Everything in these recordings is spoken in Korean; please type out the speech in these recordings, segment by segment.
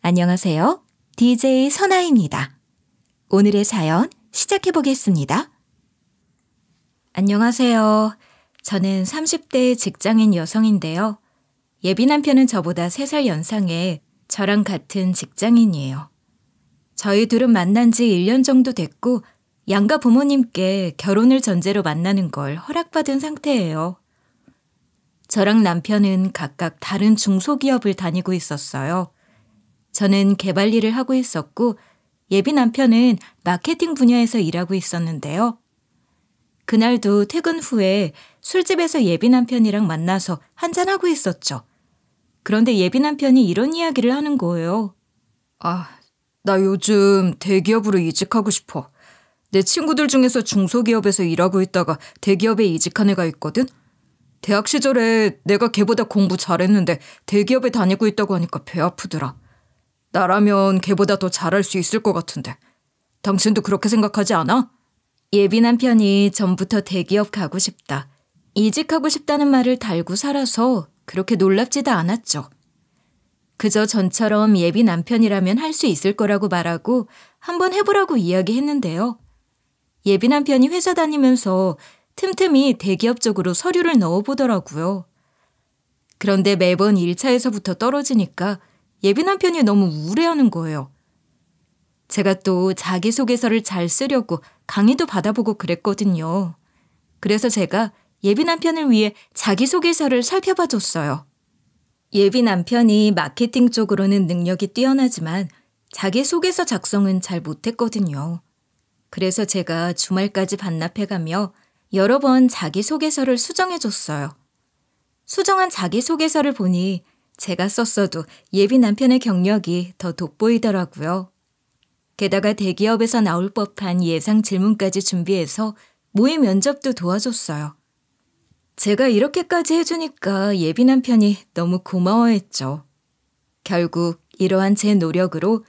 안녕하세요. DJ 선아입니다. 오늘의 사연 시작해 보겠습니다. 안녕하세요. 저는 30대 직장인 여성인데요. 예비 남편은 저보다 3살 연상에 저랑 같은 직장인이에요. 저희 둘은 만난 지 1년 정도 됐고 양가 부모님께 결혼을 전제로 만나는 걸 허락받은 상태예요. 저랑 남편은 각각 다른 중소기업을 다니고 있었어요. 저는 개발 일을 하고 있었고 예비 남편은 마케팅 분야에서 일하고 있었는데요. 그날도 퇴근 후에 술집에서 예비 남편이랑 만나서 한잔하고 있었죠. 그런데 예비 남편이 이런 이야기를 하는 거예요. 나 요즘 대기업으로 이직하고 싶어. 내 친구들 중에서 중소기업에서 일하고 있다가 대기업에 이직한 애가 있거든? 대학 시절에 내가 걔보다 공부 잘했는데 대기업에 다니고 있다고 하니까 배 아프더라. 나라면 걔보다 더 잘할 수 있을 것 같은데. 당신도 그렇게 생각하지 않아? 예비 남편이 전부터 대기업 가고 싶다, 이직하고 싶다는 말을 달고 살아서 그렇게 놀랍지도 않았죠. 그저 전처럼 예비 남편이라면 할 수 있을 거라고 말하고 한번 해보라고 이야기했는데요. 예비 남편이 회사 다니면서 틈틈이 대기업 쪽으로 서류를 넣어보더라고요. 그런데 매번 1차에서부터 떨어지니까 예비 남편이 너무 우울해하는 거예요. 제가 또 자기소개서를 잘 쓰려고 강의도 받아보고 그랬거든요. 그래서 제가 예비 남편을 위해 자기소개서를 살펴봐줬어요. 예비 남편이 마케팅 쪽으로는 능력이 뛰어나지만 자기소개서 작성은 잘 못했거든요. 그래서 제가 주말까지 반납해가며 여러 번 자기소개서를 수정해줬어요. 수정한 자기소개서를 보니 제가 썼어도 예비 남편의 경력이 더 돋보이더라고요. 게다가 대기업에서 나올 법한 예상 질문까지 준비해서 모의 면접도 도와줬어요. 제가 이렇게까지 해주니까 예비 남편이 너무 고마워했죠. 결국 이러한 제 노력으로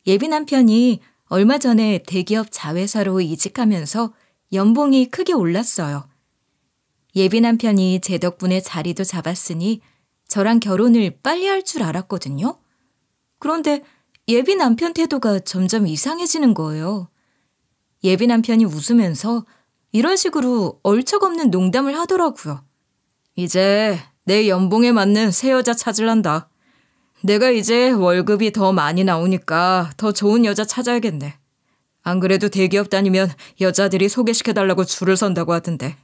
예비 남편이 얼마 전에 대기업 자회사로 이직하면서 연봉이 크게 올랐어요. 예비 남편이 제 덕분에 자리도 잡았으니 저랑 결혼을 빨리 할 줄 알았거든요. 그런데 예비 남편 태도가 점점 이상해지는 거예요. 예비 남편이 웃으면서 이런 식으로 얼척없는 농담을 하더라고요. 이제 내 연봉에 맞는 새 여자 찾으란다. 내가 이제 월급이 더 많이 나오니까 더 좋은 여자 찾아야겠네. 안 그래도 대기업 다니면 여자들이 소개시켜달라고 줄을 선다고 하던데.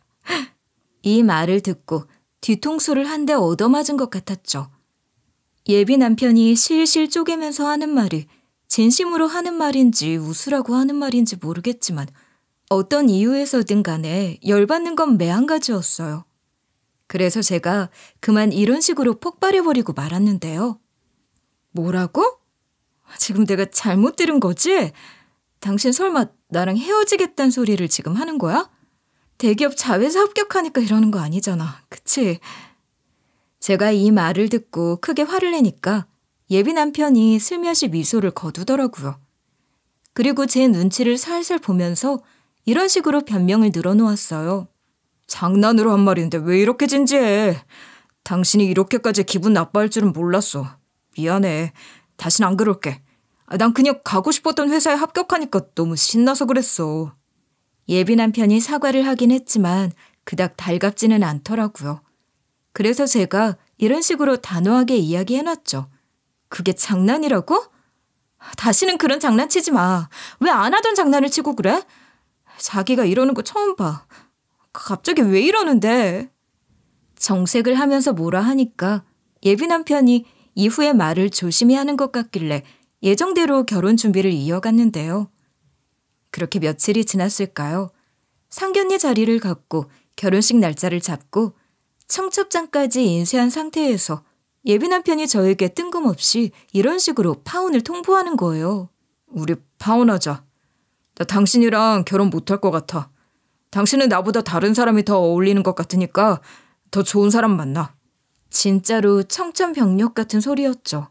이 말을 듣고 뒤통수를 한 대 얻어맞은 것 같았죠. 예비 남편이 실실 쪼개면서 하는 말이 진심으로 하는 말인지 웃으라고 하는 말인지 모르겠지만 어떤 이유에서든 간에 열받는 건 매한가지였어요. 그래서 제가 그만 이런 식으로 폭발해버리고 말았는데요. 뭐라고? 지금 내가 잘못 들은 거지? 당신 설마 나랑 헤어지겠다는 소리를 지금 하는 거야? 대기업 자회사 합격하니까 이러는 거 아니잖아. 그치? 제가 이 말을 듣고 크게 화를 내니까 예비 남편이 슬며시 미소를 거두더라고요. 그리고 제 눈치를 살살 보면서 이런 식으로 변명을 늘어놓았어요. 장난으로 한 말인데 왜 이렇게 진지해? 당신이 이렇게까지 기분 나빠할 줄은 몰랐어. 미안해. 다신 안 그럴게. 난 그냥 가고 싶었던 회사에 합격하니까 너무 신나서 그랬어. 예비 남편이 사과를 하긴 했지만 그닥 달갑지는 않더라고요. 그래서 제가 이런 식으로 단호하게 이야기해놨죠. 그게 장난이라고? 다시는 그런 장난치지 마. 왜 안 하던 장난을 치고 그래? 자기가 이러는 거 처음 봐. 갑자기 왜 이러는데? 정색을 하면서 뭐라 하니까 예비 남편이 이후에 말을 조심히 하는 것 같길래 예정대로 결혼 준비를 이어갔는데요. 그렇게 며칠이 지났을까요? 상견례 자리를 갖고 결혼식 날짜를 잡고 청첩장까지 인쇄한 상태에서 예비 남편이 저에게 뜬금없이 이런 식으로 파혼을 통보하는 거예요. 우리 파혼하자. 나 당신이랑 결혼 못할 것 같아. 당신은 나보다 다른 사람이 더 어울리는 것 같으니까 더 좋은 사람 만나. 진짜로 청천벽력 같은 소리였죠.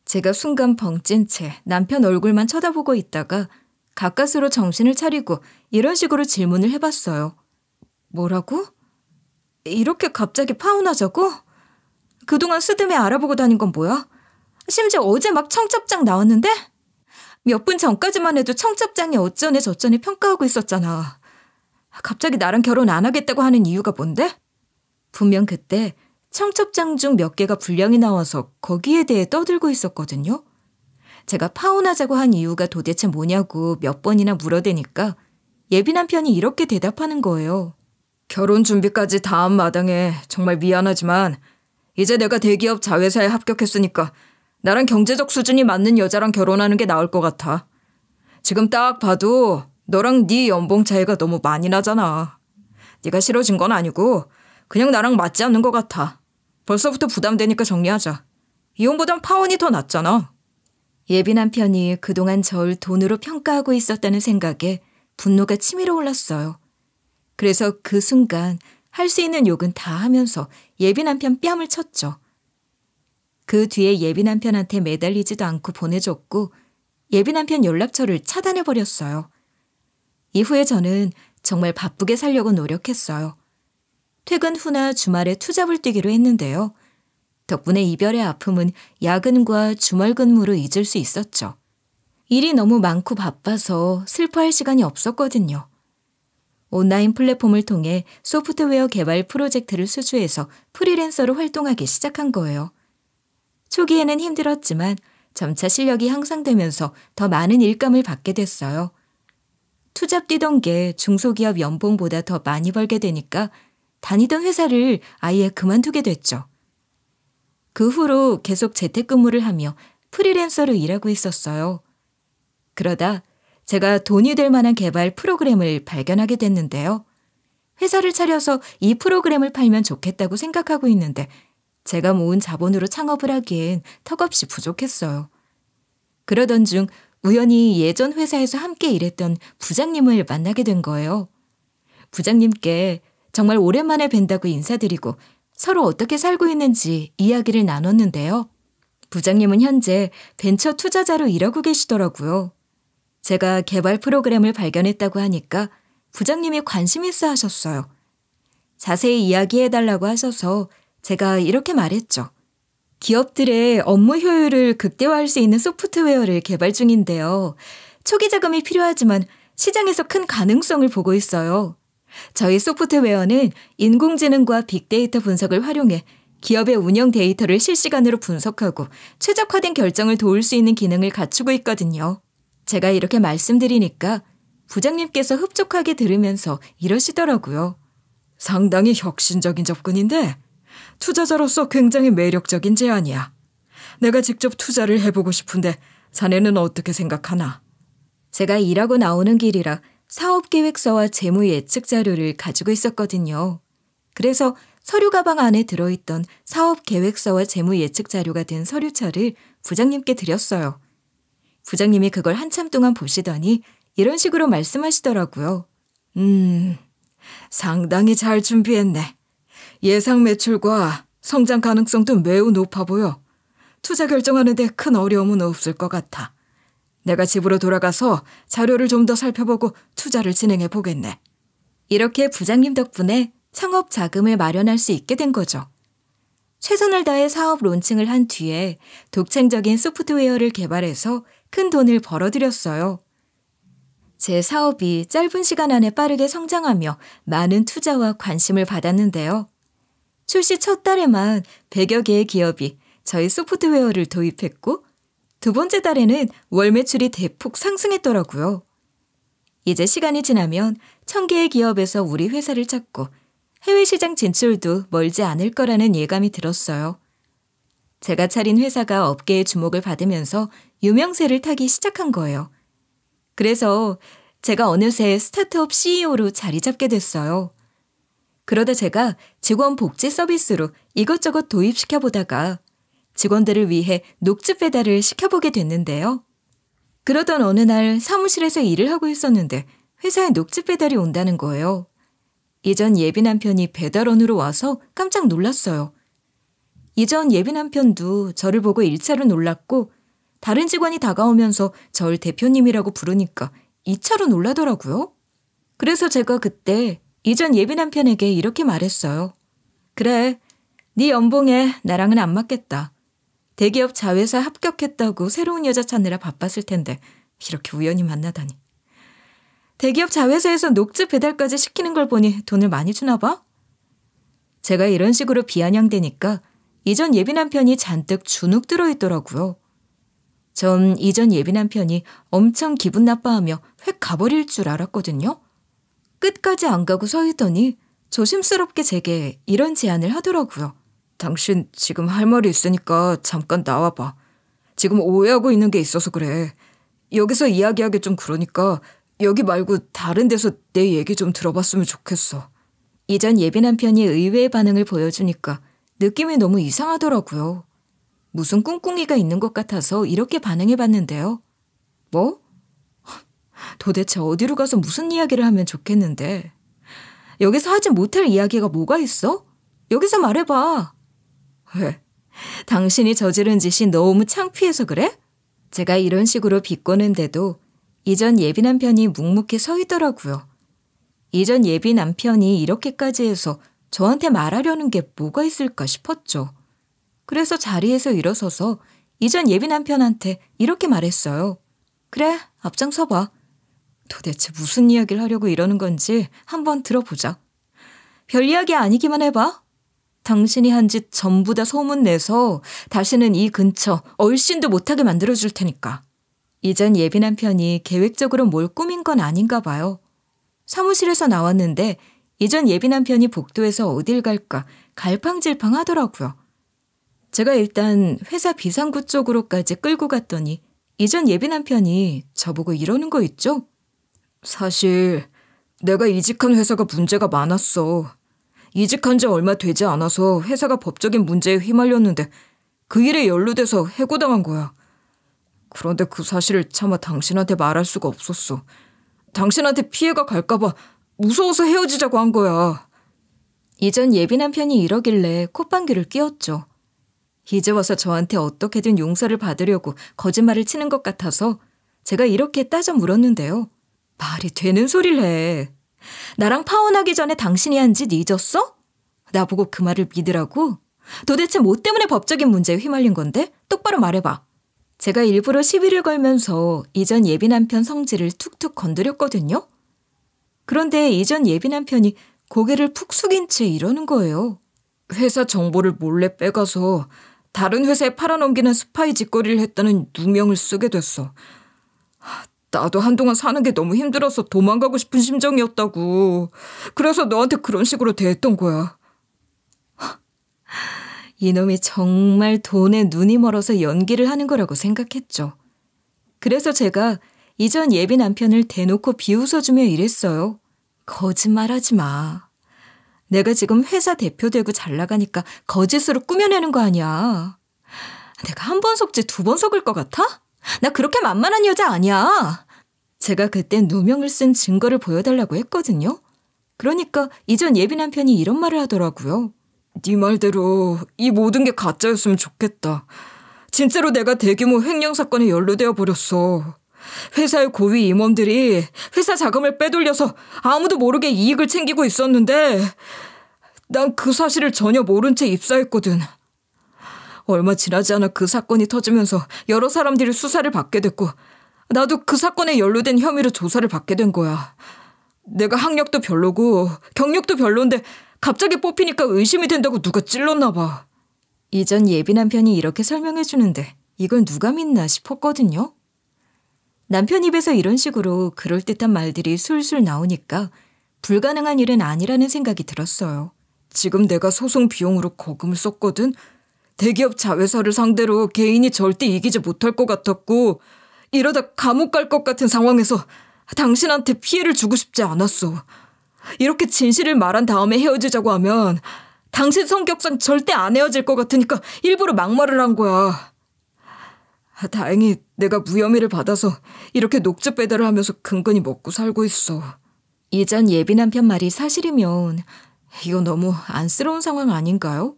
제가 순간 벙찐 채 남편 얼굴만 쳐다보고 있다가 가까스로 정신을 차리고 이런 식으로 질문을 해봤어요. 뭐라고? 이렇게 갑자기 파혼하자고? 그동안 스드메 알아보고 다닌 건 뭐야? 심지어 어제 막 청첩장 나왔는데? 몇 분 전까지만 해도 청첩장이 어쩌네 저쩌네 평가하고 있었잖아. 갑자기 나랑 결혼 안 하겠다고 하는 이유가 뭔데? 분명 그때 청첩장 중 몇 개가 불량이 나와서 거기에 대해 떠들고 있었거든요. 제가 파혼하자고 한 이유가 도대체 뭐냐고 몇 번이나 물어대니까 예비 남편이 이렇게 대답하는 거예요. 결혼 준비까지 다 한 마당에 정말 미안하지만 이제 내가 대기업 자회사에 합격했으니까 나랑 경제적 수준이 맞는 여자랑 결혼하는 게 나을 것 같아. 지금 딱 봐도 너랑 네 연봉 차이가 너무 많이 나잖아. 네가 싫어진 건 아니고 그냥 나랑 맞지 않는 것 같아. 벌써부터 부담되니까 정리하자. 이혼보단 파혼이 더 낫잖아. 예비 남편이 그동안 절 돈으로 평가하고 있었다는 생각에 분노가 치밀어 올랐어요. 그래서 그 순간 할 수 있는 욕은 다 하면서 예비 남편 뺨을 쳤죠. 그 뒤에 예비 남편한테 매달리지도 않고 보내줬고 예비 남편 연락처를 차단해버렸어요. 이후에 저는 정말 바쁘게 살려고 노력했어요. 퇴근 후나 주말에 투잡을 뛰기로 했는데요. 덕분에 이별의 아픔은 야근과 주말 근무로 잊을 수 있었죠. 일이 너무 많고 바빠서 슬퍼할 시간이 없었거든요. 온라인 플랫폼을 통해 소프트웨어 개발 프로젝트를 수주해서 프리랜서로 활동하기 시작한 거예요. 초기에는 힘들었지만 점차 실력이 향상되면서 더 많은 일감을 받게 됐어요. 투잡 뛰던 게 중소기업 연봉보다 더 많이 벌게 되니까 다니던 회사를 아예 그만두게 됐죠. 그 후로 계속 재택근무를 하며 프리랜서로 일하고 있었어요. 그러다 제가 돈이 될 만한 개발 프로그램을 발견하게 됐는데요. 회사를 차려서 이 프로그램을 팔면 좋겠다고 생각하고 있는데 제가 모은 자본으로 창업을 하기엔 턱없이 부족했어요. 그러던 중 우연히 예전 회사에서 함께 일했던 부장님을 만나게 된 거예요. 부장님께 정말 오랜만에 뵌다고 인사드리고 서로 어떻게 살고 있는지 이야기를 나눴는데요. 부장님은 현재 벤처 투자자로 일하고 계시더라고요. 제가 개발 프로그램을 발견했다고 하니까 부장님이 관심 있어 하셨어요. 자세히 이야기해달라고 하셔서 제가 이렇게 말했죠. 기업들의 업무 효율을 극대화할 수 있는 소프트웨어를 개발 중인데요. 초기 자금이 필요하지만 시장에서 큰 가능성을 보고 있어요. 저희 소프트웨어는 인공지능과 빅데이터 분석을 활용해 기업의 운영 데이터를 실시간으로 분석하고 최적화된 결정을 도울 수 있는 기능을 갖추고 있거든요. 제가 이렇게 말씀드리니까 부장님께서 흡족하게 들으면서 이러시더라고요. 상당히 혁신적인 접근인데 투자자로서 굉장히 매력적인 제안이야. 내가 직접 투자를 해보고 싶은데 자네는 어떻게 생각하나? 제가 일하고 나오는 길이라 사업계획서와 재무 예측 자료를 가지고 있었거든요. 그래서 서류 가방 안에 들어있던 사업계획서와 재무 예측 자료가 든 서류차를 부장님께 드렸어요. 부장님이 그걸 한참 동안 보시더니 이런 식으로 말씀하시더라고요. 상당히 잘 준비했네. 예상 매출과 성장 가능성도 매우 높아 보여. 투자 결정하는 데 큰 어려움은 없을 것 같아. 내가 집으로 돌아가서 자료를 좀 더 살펴보고 투자를 진행해 보겠네. 이렇게 부장님 덕분에 창업 자금을 마련할 수 있게 된 거죠. 최선을 다해 사업 론칭을 한 뒤에 독창적인 소프트웨어를 개발해서 큰 돈을 벌어들였어요. 제 사업이 짧은 시간 안에 빠르게 성장하며 많은 투자와 관심을 받았는데요. 출시 첫 달에만 100여 개의 기업이 저희 소프트웨어를 도입했고 두 번째 달에는 월 매출이 대폭 상승했더라고요. 이제 시간이 지나면 1000개의 기업에서 우리 회사를 찾고 해외 시장 진출도 멀지 않을 거라는 예감이 들었어요. 제가 차린 회사가 업계의 주목을 받으면서 유명세를 타기 시작한 거예요. 그래서 제가 어느새 스타트업 CEO로 자리 잡게 됐어요. 그러다 제가 직원 복지 서비스로 이것저것 도입시켜보다가 직원들을 위해 녹즙 배달을 시켜보게 됐는데요. 그러던 어느 날 사무실에서 일을 하고 있었는데 회사에 녹즙 배달이 온다는 거예요. 이전 예비 남편이 배달원으로 와서 깜짝 놀랐어요. 이전 예비 남편도 저를 보고 1차로 놀랐고 다른 직원이 다가오면서 절 대표님이라고 부르니까 2차로 놀라더라고요. 그래서 제가 그때 이전 예비 남편에게 이렇게 말했어요. 그래, 네 연봉에 나랑은 안 맞겠다. 대기업 자회사 합격했다고 새로운 여자 찾느라 바빴을 텐데 이렇게 우연히 만나다니. 대기업 자회사에서 녹즙 배달까지 시키는 걸 보니 돈을 많이 주나 봐? 제가 이런 식으로 비아냥대니까 이전 예비 남편이 잔뜩 주눅 들어있더라고요. 전 이전 예비 남편이 엄청 기분 나빠하며 획 가버릴 줄 알았거든요. 끝까지 안 가고 서 있더니 조심스럽게 제게 이런 제안을 하더라고요. 당신 지금 할 말이 있으니까 잠깐 나와봐. 지금 오해하고 있는 게 있어서 그래. 여기서 이야기하기 좀 그러니까 여기 말고 다른 데서 내 얘기 좀 들어봤으면 좋겠어. 이전 예비 남편이 의외의 반응을 보여주니까 느낌이 너무 이상하더라고요. 무슨 꿍꿍이가 있는 것 같아서 이렇게 반응해봤는데요. 뭐? 도대체 어디로 가서 무슨 이야기를 하면 좋겠는데. 여기서 하지 못할 이야기가 뭐가 있어? 여기서 말해봐. 왜? 당신이 저지른 짓이 너무 창피해서 그래? 제가 이런 식으로 비꼬는데도 이전 예비 남편이 묵묵히 서 있더라고요. 이전 예비 남편이 이렇게까지 해서 저한테 말하려는 게 뭐가 있을까 싶었죠. 그래서 자리에서 일어서서 이전 예비 남편한테 이렇게 말했어요. 그래, 앞장서봐. 도대체 무슨 이야기를 하려고 이러는 건지 한번 들어보자. 별 이야기 아니기만 해봐. 당신이 한 짓 전부 다 소문내서 다시는 이 근처 얼씬도 못하게 만들어줄 테니까. 이전 예비 남편이 계획적으로 뭘 꾸민 건 아닌가 봐요. 사무실에서 나왔는데 이전 예비 남편이 복도에서 어딜 갈까 갈팡질팡 하더라고요. 제가 일단 회사 비상구 쪽으로까지 끌고 갔더니 이전 예비 남편이 저보고 이러는 거 있죠? 사실 내가 이직한 회사가 문제가 많았어. 이직한 지 얼마 되지 않아서 회사가 법적인 문제에 휘말렸는데 그 일에 연루돼서 해고당한 거야. 그런데 그 사실을 차마 당신한테 말할 수가 없었어. 당신한테 피해가 갈까봐 무서워서 헤어지자고 한 거야. 이전 예비 남편이 이러길래 콧방귀를 뀌었죠. 이제 와서 저한테 어떻게든 용서를 받으려고 거짓말을 치는 것 같아서 제가 이렇게 따져 물었는데요. 말이 되는 소리를 해. 나랑 파혼하기 전에 당신이 한 짓 잊었어? 나보고 그 말을 믿으라고? 도대체 뭐 때문에 법적인 문제에 휘말린 건데? 똑바로 말해봐. 제가 일부러 시비를 걸면서 이전 예비 남편 성질을 툭툭 건드렸거든요. 그런데 이전 예비 남편이 고개를 푹 숙인 채 이러는 거예요. 회사 정보를 몰래 빼가서 다른 회사에 팔아넘기는 스파이 짓거리를 했다는 누명을 쓰게 됐어. 나도 한동안 사는 게 너무 힘들어서 도망가고 싶은 심정이었다고. 그래서 너한테 그런 식으로 대했던 거야. 이놈이 정말 돈에 눈이 멀어서 연기를 하는 거라고 생각했죠. 그래서 제가 이전 예비 남편을 대놓고 비웃어주며 이랬어요. 거짓말하지 마. 내가 지금 회사 대표 되고 잘 나가니까 거짓으로 꾸며내는 거 아니야. 내가 한 번 속지 두 번 속을 것 같아? 나 그렇게 만만한 여자 아니야. 제가 그때 누명을 쓴 증거를 보여달라고 했거든요. 그러니까 이전 예비 남편이 이런 말을 하더라고요. 네 말대로 이 모든 게 가짜였으면 좋겠다. 진짜로 내가 대규모 횡령 사건에 연루되어 버렸어. 회사의 고위 임원들이 회사 자금을 빼돌려서 아무도 모르게 이익을 챙기고 있었는데 난 그 사실을 전혀 모른 채 입사했거든. 얼마 지나지 않아 그 사건이 터지면서 여러 사람들이 수사를 받게 됐고 나도 그 사건에 연루된 혐의로 조사를 받게 된 거야. 내가 학력도 별로고 경력도 별론데 갑자기 뽑히니까 의심이 된다고 누가 찔렀나 봐. 이전 예비 남편이 이렇게 설명해 주는데 이걸 누가 믿나 싶었거든요. 남편 입에서 이런 식으로 그럴듯한 말들이 술술 나오니까 불가능한 일은 아니라는 생각이 들었어요. 지금 내가 소송 비용으로 거금을 썼거든. 대기업 자회사를 상대로 개인이 절대 이기지 못할 것 같았고 이러다 감옥 갈 것 같은 상황에서 당신한테 피해를 주고 싶지 않았어. 이렇게 진실을 말한 다음에 헤어지자고 하면 당신 성격상 절대 안 헤어질 것 같으니까 일부러 막말을 한 거야. 다행히 내가 무혐의를 받아서 이렇게 녹즙 배달을 하면서 근근히 먹고 살고 있어. 이전 예비 남편 말이 사실이면 이거 너무 안쓰러운 상황 아닌가요?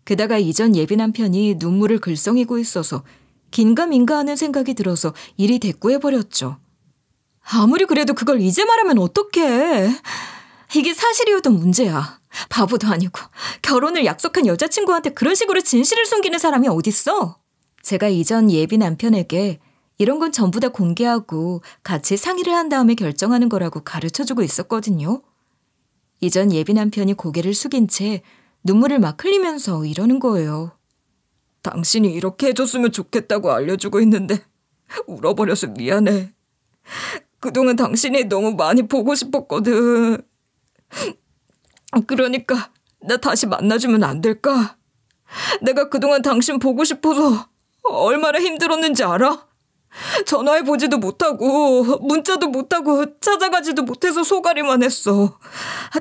게다가 이전 예비 남편이 눈물을 글썽이고 있어서 긴가민가 하는 생각이 들어서 일이 대꾸해버렸죠. 아무리 그래도 그걸 이제 말하면 어떡해. 이게 사실이어도 문제야. 바보도 아니고 결혼을 약속한 여자친구한테 그런 식으로 진실을 숨기는 사람이 어딨어? 제가 이전 예비 남편에게 이런 건 전부 다 공개하고 같이 상의를 한 다음에 결정하는 거라고 가르쳐주고 있었거든요. 이전 예비 남편이 고개를 숙인 채 눈물을 막 흘리면서 이러는 거예요. 당신이 이렇게 해줬으면 좋겠다고 알려주고 있는데 울어버려서 미안해. 그동안 당신이 너무 많이 보고 싶었거든. 그러니까 나 다시 만나주면 안 될까? 내가 그동안 당신 보고 싶어서 얼마나 힘들었는지 알아? 전화해보지도 못하고 문자도 못하고 찾아가지도 못해서 소가리만 했어.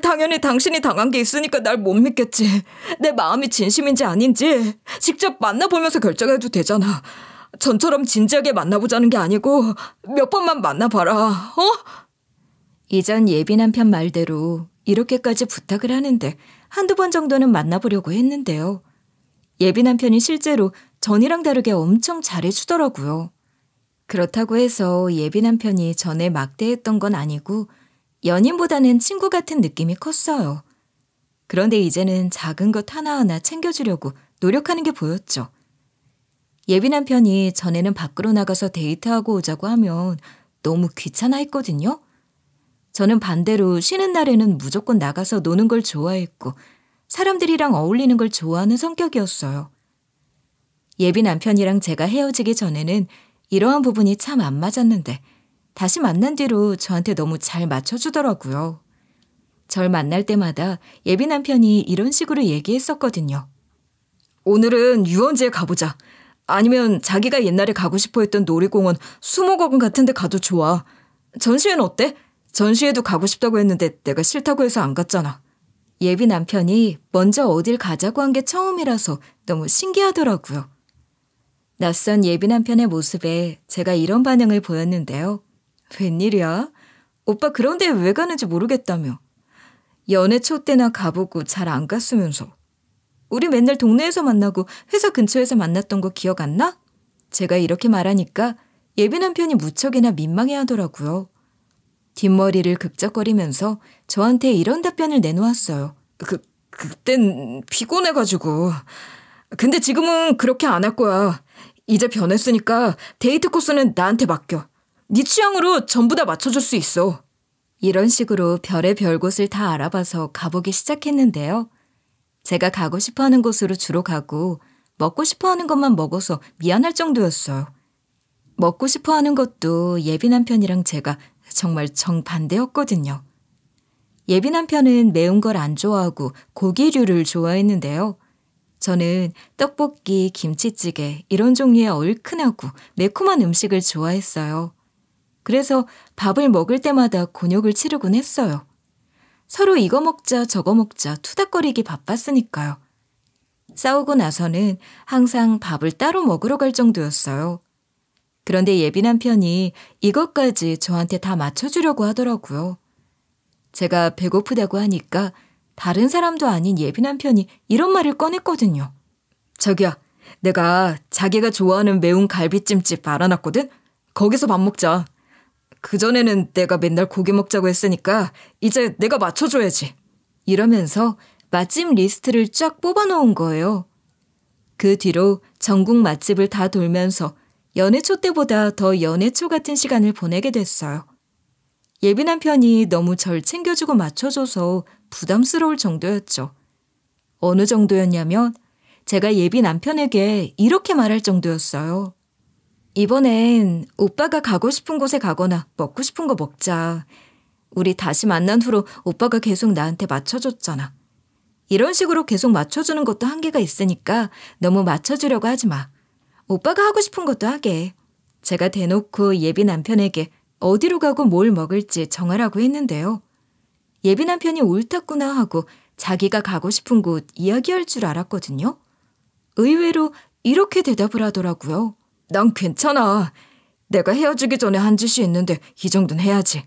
당연히 당신이 당한 게 있으니까 날 못 믿겠지. 내 마음이 진심인지 아닌지 직접 만나보면서 결정해도 되잖아. 전처럼 진지하게 만나보자는 게 아니고 몇 번만 만나봐라. 어? 이전 예비 남편 말대로 이렇게까지 부탁을 하는데 한두 번 정도는 만나보려고 했는데요. 예비 남편이 실제로 전이랑 다르게 엄청 잘해주더라고요. 그렇다고 해서 예비 남편이 전에 막대했던 건 아니고 연인보다는 친구 같은 느낌이 컸어요. 그런데 이제는 작은 것 하나하나 챙겨주려고 노력하는 게 보였죠. 예비 남편이 전에는 밖으로 나가서 데이트하고 오자고 하면 너무 귀찮아 했거든요. 저는 반대로 쉬는 날에는 무조건 나가서 노는 걸 좋아했고 사람들이랑 어울리는 걸 좋아하는 성격이었어요. 예비 남편이랑 제가 헤어지기 전에는 이러한 부분이 참 안 맞았는데 다시 만난 뒤로 저한테 너무 잘 맞춰주더라고요. 절 만날 때마다 예비 남편이 이런 식으로 얘기했었거든요. 오늘은 유원지에 가보자. 아니면 자기가 옛날에 가고 싶어 했던 놀이공원 수목원 같은 데 가도 좋아. 전시회는 어때? 전시회도 가고 싶다고 했는데 내가 싫다고 해서 안 갔잖아. 예비 남편이 먼저 어딜 가자고 한 게 처음이라서 너무 신기하더라고요. 낯선 예비 남편의 모습에 제가 이런 반응을 보였는데요. 웬일이야? 오빠 그런데 왜 가는지 모르겠다며. 연애 초 때나 가보고 잘 안 갔으면서. 우리 맨날 동네에서 만나고 회사 근처에서 만났던 거 기억 안 나? 제가 이렇게 말하니까 예비 남편이 무척이나 민망해하더라고요. 뒷머리를 극적거리면서 저한테 이런 답변을 내놓았어요. 그땐 피곤해가지고. 근데 지금은 그렇게 안 할 거야. 이제 변했으니까 데이트 코스는 나한테 맡겨. 네 취향으로 전부 다 맞춰줄 수 있어. 이런 식으로 별의 별 곳을 다 알아봐서 가보기 시작했는데요. 제가 가고 싶어하는 곳으로 주로 가고 먹고 싶어하는 것만 먹어서 미안할 정도였어요. 먹고 싶어하는 것도 예비 남편이랑 제가 정말 정반대였거든요. 예비 남편은 매운 걸 안 좋아하고 고기류를 좋아했는데요. 저는 떡볶이, 김치찌개 이런 종류의 얼큰하고 매콤한 음식을 좋아했어요. 그래서 밥을 먹을 때마다 곤욕을 치르곤 했어요. 서로 이거 먹자 저거 먹자 투닥거리기 바빴으니까요. 싸우고 나서는 항상 밥을 따로 먹으러 갈 정도였어요. 그런데 예비 남편이 이것까지 저한테 다 맞춰주려고 하더라고요. 제가 배고프다고 하니까 다른 사람도 아닌 예비 남편이 이런 말을 꺼냈거든요. 자기야, 내가 자기가 좋아하는 매운 갈비찜집 알아놨거든? 거기서 밥 먹자. 그전에는 내가 맨날 고기 먹자고 했으니까 이제 내가 맞춰줘야지. 이러면서 맛집 리스트를 쫙 뽑아놓은 거예요. 그 뒤로 전국 맛집을 다 돌면서 연애 초 때보다 더 연애 초 같은 시간을 보내게 됐어요. 예비 남편이 너무 절 챙겨주고 맞춰줘서 부담스러울 정도였죠. 어느 정도였냐면 제가 예비 남편에게 이렇게 말할 정도였어요. 이번엔 오빠가 가고 싶은 곳에 가거나 먹고 싶은 거 먹자. 우리 다시 만난 후로 오빠가 계속 나한테 맞춰줬잖아. 이런 식으로 계속 맞춰주는 것도 한계가 있으니까 너무 맞춰주려고 하지 마. 오빠가 하고 싶은 것도 하게. 제가 대놓고 예비 남편에게 어디로 가고 뭘 먹을지 정하라고 했는데요. 예비 남편이 옳았구나 하고 자기가 가고 싶은 곳 이야기할 줄 알았거든요. 의외로 이렇게 대답을 하더라고요. 난 괜찮아. 내가 헤어지기 전에 한 짓이 있는데 이 정도는 해야지.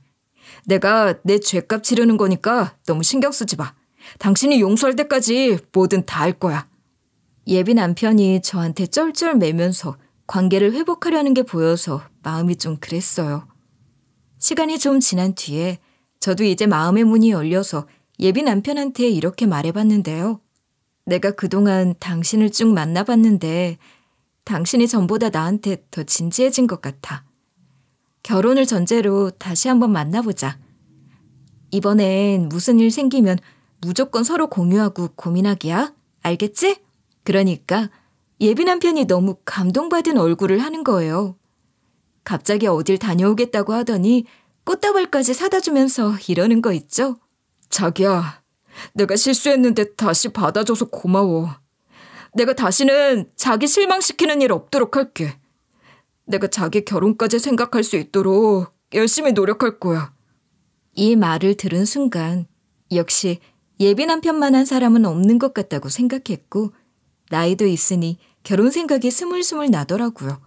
내가 내 죄값 치르는 거니까 너무 신경 쓰지 마. 당신이 용서할 때까지 뭐든 다 할 거야. 예비 남편이 저한테 쩔쩔매면서 관계를 회복하려는 게 보여서 마음이 좀 그랬어요. 시간이 좀 지난 뒤에 저도 이제 마음의 문이 열려서 예비 남편한테 이렇게 말해봤는데요. 내가 그동안 당신을 쭉 만나봤는데 당신이 전보다 나한테 더 진지해진 것 같아. 결혼을 전제로 다시 한번 만나보자. 이번엔 무슨 일 생기면 무조건 서로 공유하고 고민하기야. 알겠지? 그러니까 예비 남편이 너무 감동받은 얼굴을 하는 거예요. 갑자기 어딜 다녀오겠다고 하더니 꽃다발까지 사다 주면서 이러는 거 있죠? 자기야, 내가 실수했는데 다시 받아줘서 고마워. 내가 다시는 자기 실망시키는 일 없도록 할게. 내가 자기 결혼까지 생각할 수 있도록 열심히 노력할 거야. 이 말을 들은 순간 역시 예비 남편만한 사람은 없는 것 같다고 생각했고 나이도 있으니 결혼 생각이 스물스물 나더라고요.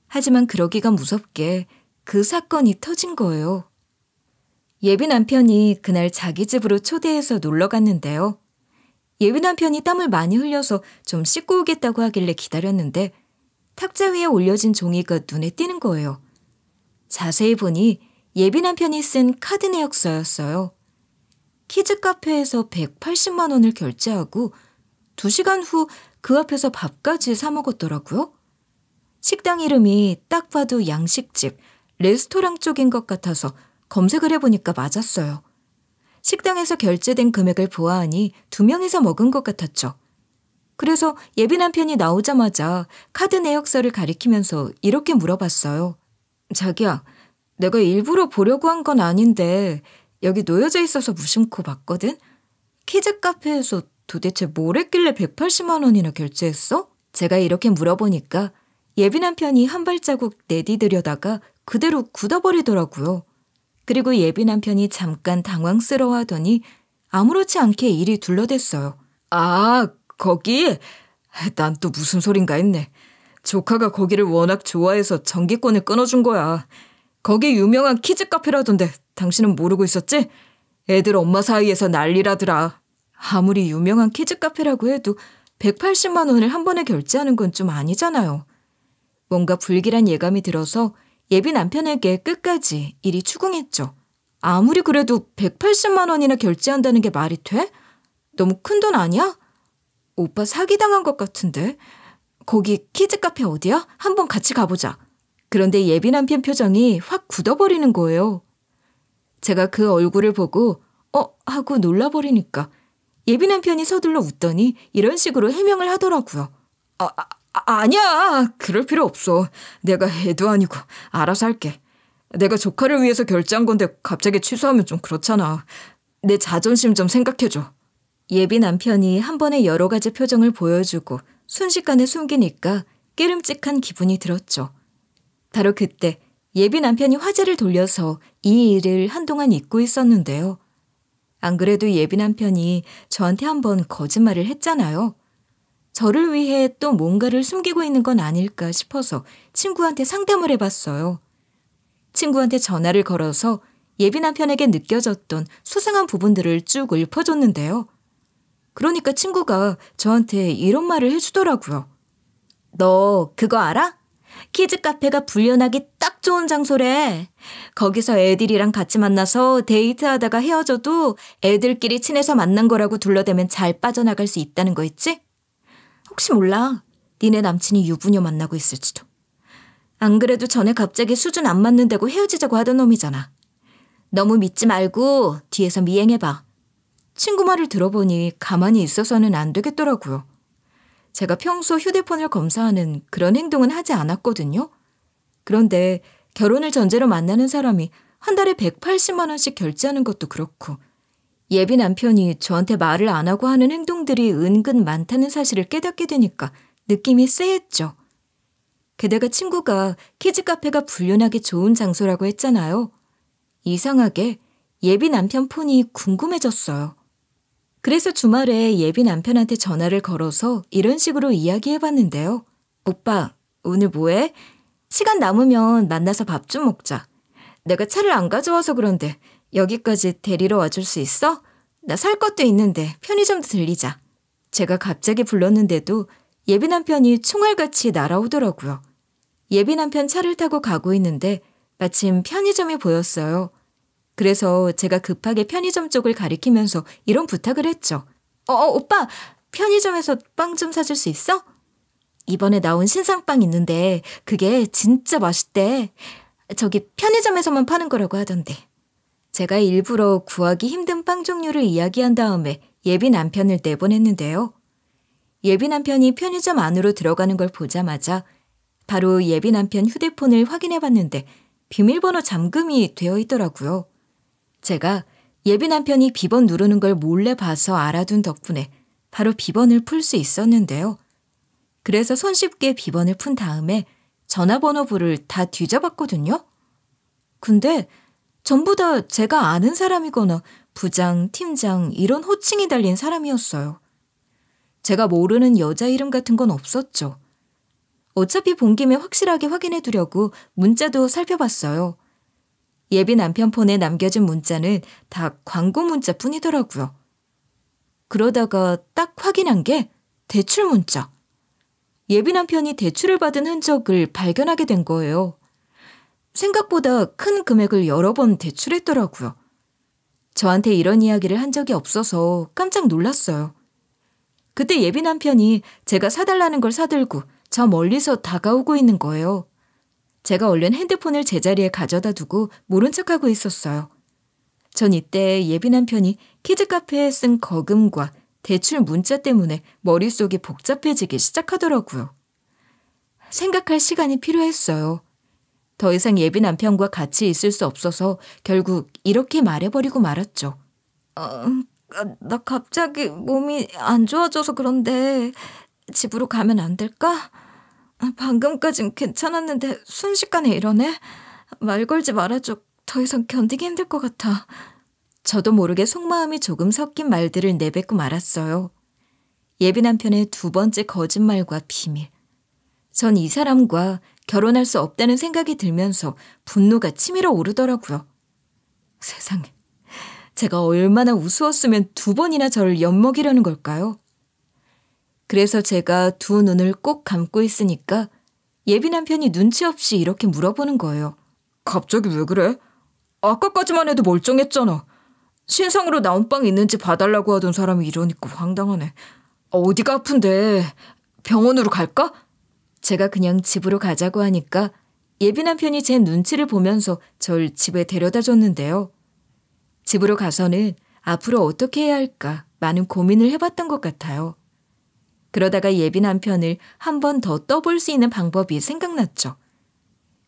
하지만 그러기가 무섭게 그 사건이 터진 거예요. 예비 남편이 그날 자기 집으로 초대해서 놀러 갔는데요. 예비 남편이 땀을 많이 흘려서 좀 씻고 오겠다고 하길래 기다렸는데 탁자 위에 올려진 종이가 눈에 띄는 거예요. 자세히 보니 예비 남편이 쓴 카드 내역서였어요. 키즈 카페에서 180만 원을 결제하고 2시간 후 그 앞에서 밥까지 사 먹었더라고요. 식당 이름이 딱 봐도 양식집, 레스토랑 쪽인 것 같아서 검색을 해보니까 맞았어요. 식당에서 결제된 금액을 보아하니 2명이서 먹은 것 같았죠. 그래서 예비 남편이 나오자마자 카드 내역서를 가리키면서 이렇게 물어봤어요. 자기야, 내가 일부러 보려고 한 건 아닌데 여기 놓여져 있어서 무심코 봤거든? 키즈 카페에서 도대체 뭘 했길래 180만 원이나 결제했어? 제가 이렇게 물어보니까 예비 남편이 한 발자국 내디디려다가 그대로 굳어버리더라고요. 그리고 예비 남편이 잠깐 당황스러워하더니 아무렇지 않게 일이 둘러댔어요. 아, 거기? 난 또 무슨 소린가 했네. 조카가 거기를 워낙 좋아해서 정기권을 끊어준 거야. 거기 유명한 키즈 카페라던데 당신은 모르고 있었지? 애들 엄마 사이에서 난리라더라. 아무리 유명한 키즈 카페라고 해도 180만 원을 한 번에 결제하는 건 좀 아니잖아요. 뭔가 불길한 예감이 들어서 예비 남편에게 끝까지 일이 추궁했죠. 아무리 그래도 180만 원이나 결제한다는 게 말이 돼? 너무 큰 돈 아니야? 오빠 사기당한 것 같은데. 거기 키즈 카페 어디야? 한번 같이 가보자. 그런데 예비 남편 표정이 확 굳어버리는 거예요. 제가 그 얼굴을 보고 하고 놀라버리니까 예비 남편이 서둘러 웃더니 이런 식으로 해명을 하더라고요. 아니야. 그럴 필요 없어. 내가 애도 아니고 알아서 할게. 내가 조카를 위해서 결제한 건데 갑자기 취소하면 좀 그렇잖아. 내 자존심 좀 생각해줘. 예비 남편이 한 번에 여러 가지 표정을 보여주고 순식간에 숨기니까 깨름직한 기분이 들었죠. 바로 그때 예비 남편이 화제를 돌려서 이 일을 한동안 잊고 있었는데요. 안 그래도 예비 남편이 저한테 한번 거짓말을 했잖아요. 저를 위해 또 뭔가를 숨기고 있는 건 아닐까 싶어서 친구한테 상담을 해봤어요. 친구한테 전화를 걸어서 예비 남편에게 느껴졌던 수상한 부분들을 쭉 읊어줬는데요. 그러니까 친구가 저한테 이런 말을 해주더라고요. 너 그거 알아? 키즈 카페가 불륜하기 딱 좋은 장소래. 거기서 애들이랑 같이 만나서 데이트하다가 헤어져도 애들끼리 친해서 만난 거라고 둘러대면 잘 빠져나갈 수 있다는 거 있지? 혹시 몰라. 니네 남친이 유부녀 만나고 있을지도. 안 그래도 전에 갑자기 수준 안 맞는다고 헤어지자고 하던 놈이잖아. 너무 믿지 말고 뒤에서 미행해봐. 친구 말을 들어보니 가만히 있어서는 안 되겠더라고요. 제가 평소 휴대폰을 검사하는 그런 행동은 하지 않았거든요. 그런데 결혼을 전제로 만나는 사람이 한 달에 180만 원씩 결제하는 것도 그렇고 예비 남편이 저한테 말을 안 하고 하는 행동들이 은근 많다는 사실을 깨닫게 되니까 느낌이 쎄했죠. 게다가 친구가 키즈 카페가 불륜하기 좋은 장소라고 했잖아요. 이상하게 예비 남편 폰이 궁금해졌어요. 그래서 주말에 예비 남편한테 전화를 걸어서 이런 식으로 이야기해봤는데요. 오빠, 오늘 뭐해? 시간 남으면 만나서 밥 좀 먹자. 내가 차를 안 가져와서 그런데 여기까지 데리러 와줄 수 있어? 나 살 것도 있는데 편의점도 들리자. 제가 갑자기 불렀는데도 예비 남편이 총알같이 날아오더라고요. 예비 남편 차를 타고 가고 있는데 마침 편의점이 보였어요. 그래서 제가 급하게 편의점 쪽을 가리키면서 이런 부탁을 했죠. 오빠, 편의점에서 빵 좀 사줄 수 있어? 이번에 나온 신상빵 있는데 그게 진짜 맛있대. 저기 편의점에서만 파는 거라고 하던데. 제가 일부러 구하기 힘든 빵 종류를 이야기한 다음에 예비 남편을 내보냈는데요. 예비 남편이 편의점 안으로 들어가는 걸 보자마자 바로 예비 남편 휴대폰을 확인해 봤는데 비밀번호 잠금이 되어 있더라고요. 제가 예비 남편이 비번 누르는 걸 몰래 봐서 알아둔 덕분에 바로 비번을 풀 수 있었는데요. 그래서 손쉽게 비번을 푼 다음에 전화번호부를 다 뒤져봤거든요. 근데 전부 다 제가 아는 사람이거나 부장, 팀장 이런 호칭이 달린 사람이었어요. 제가 모르는 여자 이름 같은 건 없었죠. 어차피 본 김에 확실하게 확인해 두려고 문자도 살펴봤어요. 예비 남편 폰에 남겨진 문자는 다 광고 문자뿐이더라고요. 그러다가 딱 확인한 게 대출 문자. 예비 남편이 대출을 받은 흔적을 발견하게 된 거예요. 생각보다 큰 금액을 여러 번 대출했더라고요. 저한테 이런 이야기를 한 적이 없어서 깜짝 놀랐어요. 그때 예비 남편이 제가 사달라는 걸 사들고 저 멀리서 다가오고 있는 거예요. 제가 얼른 핸드폰을 제자리에 가져다 두고 모른 척하고 있었어요. 전 이때 예비 남편이 키즈카페에 쓴 거금과 대출 문자 때문에 머릿속이 복잡해지기 시작하더라고요. 생각할 시간이 필요했어요. 더 이상 예비 남편과 같이 있을 수 없어서 결국 이렇게 말해버리고 말았죠. 나 갑자기 몸이 안 좋아져서 그런데 집으로 가면 안 될까? 방금까진 괜찮았는데 순식간에 이러네. 말 걸지 말아줘. 더 이상 견디기 힘들 것 같아. 저도 모르게 속마음이 조금 섞인 말들을 내뱉고 말았어요. 예비 남편의 두 번째 거짓말과 비밀. 전 이 사람과 결혼할 수 없다는 생각이 들면서 분노가 치밀어 오르더라고요. 세상에, 제가 얼마나 우스웠으면 두 번이나 저를 엿먹이려는 걸까요? 그래서 제가 두 눈을 꼭 감고 있으니까 예비 남편이 눈치 없이 이렇게 물어보는 거예요. 갑자기 왜 그래? 아까까지만 해도 멀쩡했잖아. 신상으로 나온 빵 있는지 봐달라고 하던 사람이 이러니까 황당하네. 어디가 아픈데? 병원으로 갈까? 제가 그냥 집으로 가자고 하니까 예비 남편이 제 눈치를 보면서 절 집에 데려다 줬는데요. 집으로 가서는 앞으로 어떻게 해야 할까 많은 고민을 해봤던 것 같아요. 그러다가 예비 남편을 한 번 더 떠볼 수 있는 방법이 생각났죠.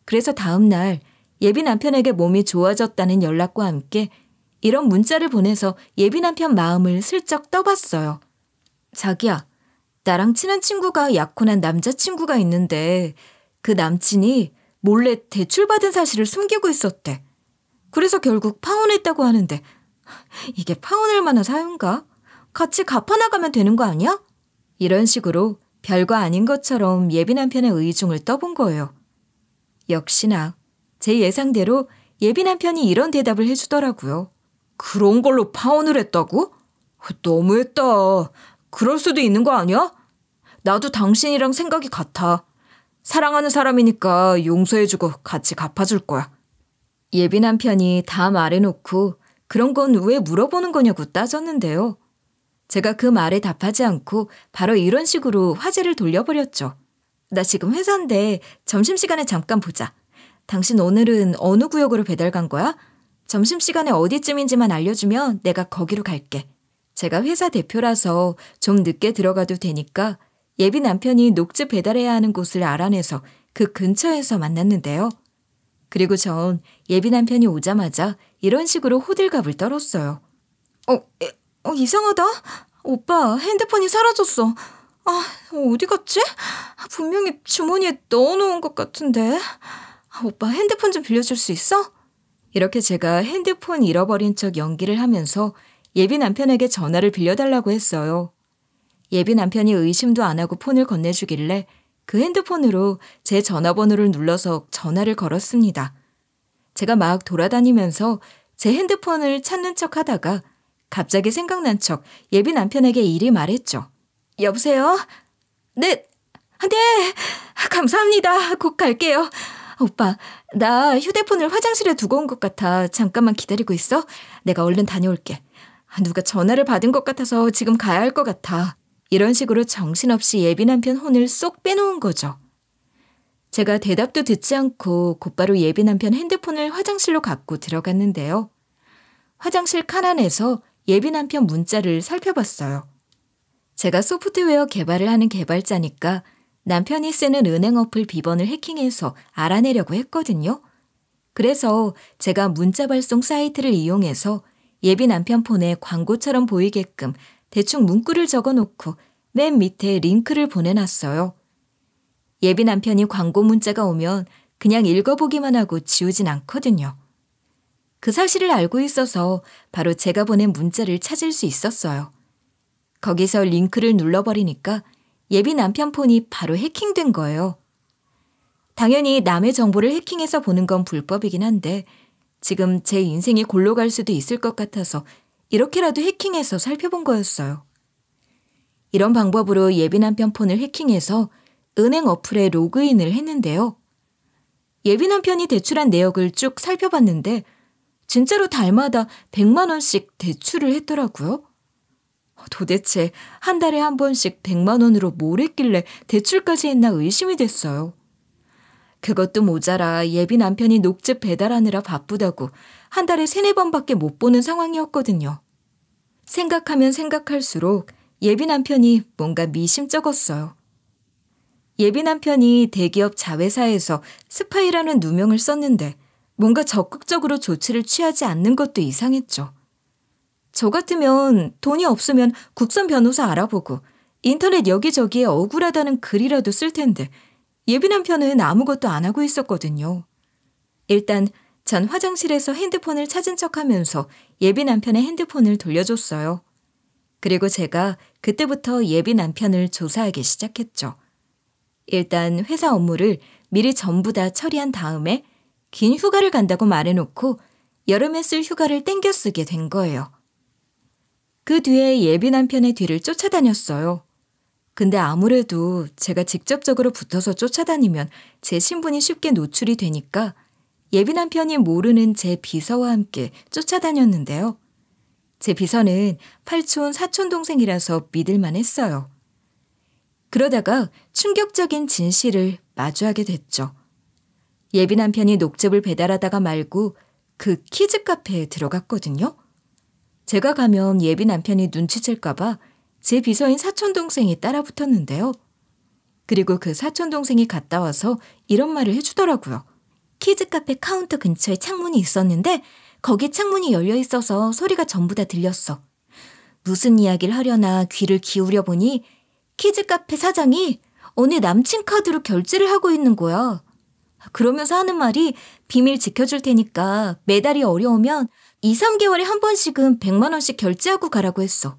그래서 다음 날 예비 남편에게 몸이 좋아졌다는 연락과 함께 이런 문자를 보내서 예비 남편 마음을 슬쩍 떠봤어요. 자기야, 나랑 친한 친구가 약혼한 남자친구가 있는데 그 남친이 몰래 대출받은 사실을 숨기고 있었대. 그래서 결국 파혼했다고 하는데 이게 파혼할 만한 사유인가? 같이 갚아나가면 되는 거 아니야? 이런 식으로 별거 아닌 것처럼 예비 남편의 의중을 떠본 거예요. 역시나 제 예상대로 예비 남편이 이런 대답을 해주더라고요. 그런 걸로 파혼을 했다고? 너무했다. 그럴 수도 있는 거 아니야? 나도 당신이랑 생각이 같아. 사랑하는 사람이니까 용서해주고 같이 갚아줄 거야. 예비 남편이 다 말해놓고 그런 건 왜 물어보는 거냐고 따졌는데요. 제가 그 말에 답하지 않고 바로 이런 식으로 화제를 돌려버렸죠. 나 지금 회사인데 점심시간에 잠깐 보자. 당신 오늘은 어느 구역으로 배달 간 거야? 점심시간에 어디쯤인지만 알려주면 내가 거기로 갈게. 제가 회사 대표라서 좀 늦게 들어가도 되니까 예비 남편이 녹즙 배달해야 하는 곳을 알아내서 그 근처에서 만났는데요. 그리고 전 예비 남편이 오자마자 이런 식으로 호들갑을 떨었어요. 이상하다. 오빠 핸드폰이 사라졌어. 어디 갔지? 분명히 주머니에 넣어놓은 것 같은데. 오빠 핸드폰 좀 빌려줄 수 있어? 이렇게 제가 핸드폰 잃어버린 척 연기를 하면서 예비 남편에게 전화를 빌려달라고 했어요. 예비 남편이 의심도 안 하고 폰을 건네주길래 그 핸드폰으로 제 전화번호를 눌러서 전화를 걸었습니다. 제가 막 돌아다니면서 제 핸드폰을 찾는 척 하다가 갑자기 생각난 척 예비 남편에게 이리 말했죠. 여보세요? 네, 감사합니다. 곧 갈게요. 오빠, 나 휴대폰을 화장실에 두고 온 것 같아. 잠깐만 기다리고 있어. 내가 얼른 다녀올게. 누가 전화를 받은 것 같아서 지금 가야 할 것 같아. 이런 식으로 정신없이 예비 남편 혼을 쏙 빼놓은 거죠. 제가 대답도 듣지 않고 곧바로 예비 남편 핸드폰을 화장실로 갖고 들어갔는데요. 화장실 칸 안에서 예비 남편 문자를 살펴봤어요. 제가 소프트웨어 개발을 하는 개발자니까 남편이 쓰는 은행 어플 비번을 해킹해서 알아내려고 했거든요. 그래서 제가 문자 발송 사이트를 이용해서 예비 남편 폰에 광고처럼 보이게끔 대충 문구를 적어놓고 맨 밑에 링크를 보내놨어요. 예비 남편이 광고 문자가 오면 그냥 읽어보기만 하고 지우진 않거든요. 그 사실을 알고 있어서 바로 제가 보낸 문자를 찾을 수 있었어요. 거기서 링크를 눌러버리니까 예비 남편 폰이 바로 해킹된 거예요. 당연히 남의 정보를 해킹해서 보는 건 불법이긴 한데 지금 제 인생이 골로 갈 수도 있을 것 같아서 이렇게라도 해킹해서 살펴본 거였어요. 이런 방법으로 예비 남편 폰을 해킹해서 은행 어플에 로그인을 했는데요. 예비 남편이 대출한 내역을 쭉 살펴봤는데 진짜로 달마다 100만 원씩 대출을 했더라고요. 도대체 한 달에 한 번씩 100만 원으로 뭘 했길래 대출까지 했나 의심이 됐어요. 그것도 모자라 예비 남편이 녹즙 배달하느라 바쁘다고 한 달에 3-4번밖에 못 보는 상황이었거든요. 생각하면 생각할수록 예비 남편이 뭔가 미심쩍었어요. 예비 남편이 대기업 자회사에서 스파이라는 누명을 썼는데 뭔가 적극적으로 조치를 취하지 않는 것도 이상했죠. 저 같으면 돈이 없으면 국선 변호사 알아보고 인터넷 여기저기에 억울하다는 글이라도 쓸 텐데 예비 남편은 아무것도 안 하고 있었거든요. 일단 전 화장실에서 핸드폰을 찾은 척하면서 예비 남편의 핸드폰을 돌려줬어요. 그리고 제가 그때부터 예비 남편을 조사하기 시작했죠. 일단 회사 업무를 미리 전부 다 처리한 다음에 긴 휴가를 간다고 말해놓고 여름에 쓸 휴가를 땡겨 쓰게 된 거예요. 그 뒤에 예비 남편의 뒤를 쫓아다녔어요. 근데 아무래도 제가 직접적으로 붙어서 쫓아다니면 제 신분이 쉽게 노출이 되니까 예비 남편이 모르는 제 비서와 함께 쫓아다녔는데요. 제 비서는 팔촌 사촌 동생이라서 믿을만 했어요. 그러다가 충격적인 진실을 마주하게 됐죠. 예비 남편이 녹즙을 배달하다가 말고 그 키즈 카페에 들어갔거든요. 제가 가면 예비 남편이 눈치챌까봐 제 비서인 사촌동생이 따라 붙었는데요. 그리고 그 사촌동생이 갔다 와서 이런 말을 해주더라고요. 키즈 카페 카운터 근처에 창문이 있었는데 거기 창문이 열려 있어서 소리가 전부 다 들렸어. 무슨 이야기를 하려나 귀를 기울여 보니 키즈 카페 사장이 언니 남친 카드로 결제를 하고 있는 거야. 그러면서 하는 말이 비밀 지켜줄 테니까 매달이 어려우면 2-3개월에 한 번씩은 100만 원씩 결제하고 가라고 했어.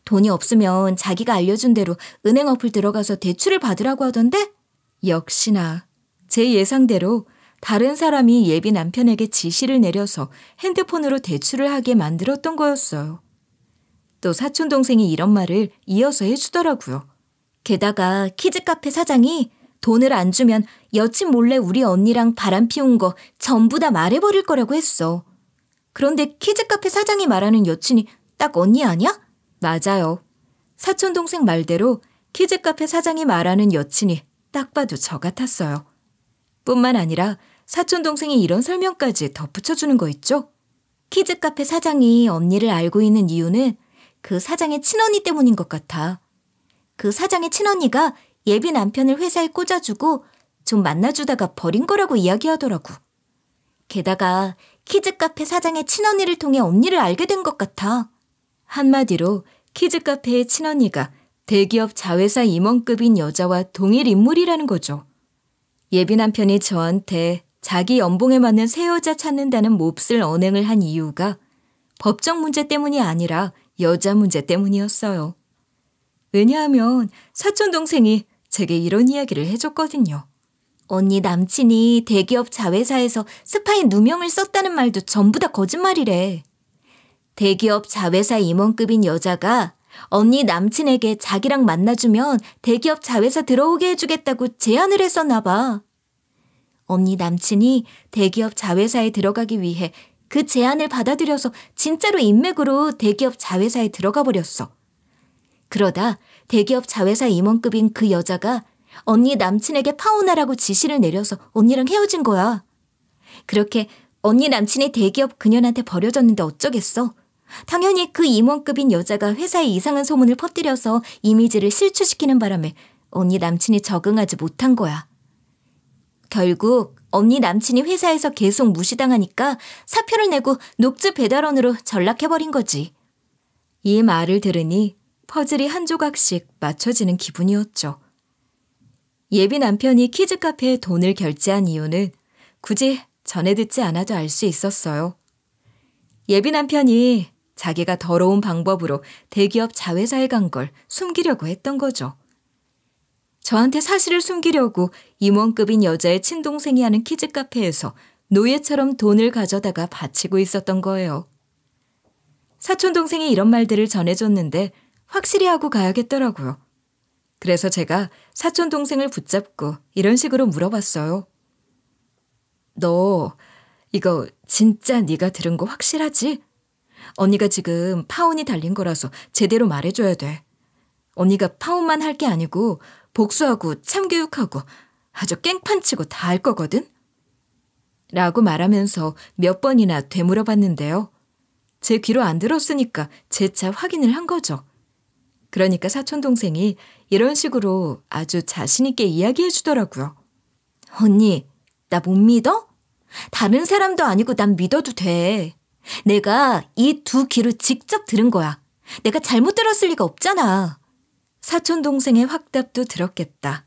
돈이 없으면 자기가 알려준 대로 은행 어플 들어가서 대출을 받으라고 하던데? 역시나 제 예상대로 다른 사람이 예비 남편에게 지시를 내려서 핸드폰으로 대출을 하게 만들었던 거였어요. 또 사촌동생이 이런 말을 이어서 해주더라고요. 게다가 키즈카페 사장이 돈을 안 주면 여친 몰래 우리 언니랑 바람 피운 거 전부 다 말해버릴 거라고 했어. 그런데 키즈카페 사장이 말하는 여친이 딱 언니 아니야? 맞아요. 사촌동생 말대로 키즈카페 사장이 말하는 여친이 딱 봐도 저 같았어요. 뿐만 아니라 사촌동생이 이런 설명까지 덧붙여주는 거 있죠? 키즈카페 사장이 언니를 알고 있는 이유는 그 사장의 친언니 때문인 것 같아. 그 사장의 친언니가 예비 남편을 회사에 꽂아주고 좀 만나주다가 버린 거라고 이야기하더라고. 게다가 키즈카페 사장의 친언니를 통해 언니를 알게 된 것 같아. 한마디로 키즈카페의 친언니가 대기업 자회사 임원급인 여자와 동일 인물이라는 거죠. 예비 남편이 저한테 자기 연봉에 맞는 새 여자 찾는다는 몹쓸 언행을 한 이유가 법적 문제 때문이 아니라 여자 문제 때문이었어요. 왜냐하면 사촌동생이 제게 이런 이야기를 해줬거든요. 언니 남친이 대기업 자회사에서 스파이 누명을 썼다는 말도 전부 다 거짓말이래. 대기업 자회사 임원급인 여자가 언니 남친에게 자기랑 만나주면 대기업 자회사 들어오게 해주겠다고 제안을 했었나 봐. 언니 남친이 대기업 자회사에 들어가기 위해 그 제안을 받아들여서 진짜로 인맥으로 대기업 자회사에 들어가 버렸어. 그러다 대기업 자회사 임원급인 그 여자가 언니 남친에게 파혼하라고 지시를 내려서 언니랑 헤어진 거야. 그렇게 언니 남친이 대기업 그년한테 버려졌는데 어쩌겠어. 당연히 그 임원급인 여자가 회사에 이상한 소문을 퍼뜨려서 이미지를 실추시키는 바람에 언니 남친이 적응하지 못한 거야. 결국 언니 남친이 회사에서 계속 무시당하니까 사표를 내고 녹즙 배달원으로 전락해버린 거지. 이 말을 들으니 퍼즐이 한 조각씩 맞춰지는 기분이었죠. 예비 남편이 키즈 카페에 돈을 결제한 이유는 굳이 전해 듣지 않아도 알 수 있었어요. 예비 남편이 자기가 더러운 방법으로 대기업 자회사에 간 걸 숨기려고 했던 거죠. 저한테 사실을 숨기려고 임원급인 여자의 친동생이 하는 키즈 카페에서 노예처럼 돈을 가져다가 바치고 있었던 거예요. 사촌동생이 이런 말들을 전해줬는데 확실히 하고 가야겠더라고요. 그래서 제가 사촌동생을 붙잡고 이런 식으로 물어봤어요. 너 이거 진짜 네가 들은 거 확실하지? 언니가 지금 파혼이 달린 거라서 제대로 말해줘야 돼. 언니가 파혼만 할 게 아니고 복수하고 참교육하고 아주 깽판치고 다 할 거거든? 라고 말하면서 몇 번이나 되물어봤는데요. 제 귀로 안 들었으니까 재차 확인을 한 거죠. 그러니까 사촌동생이 이런 식으로 아주 자신 있게 이야기해 주더라고요. 언니, 나 못 믿어? 다른 사람도 아니고 난 믿어도 돼. 내가 이 두 귀로 직접 들은 거야. 내가 잘못 들었을 리가 없잖아. 사촌동생의 확답도 들었겠다.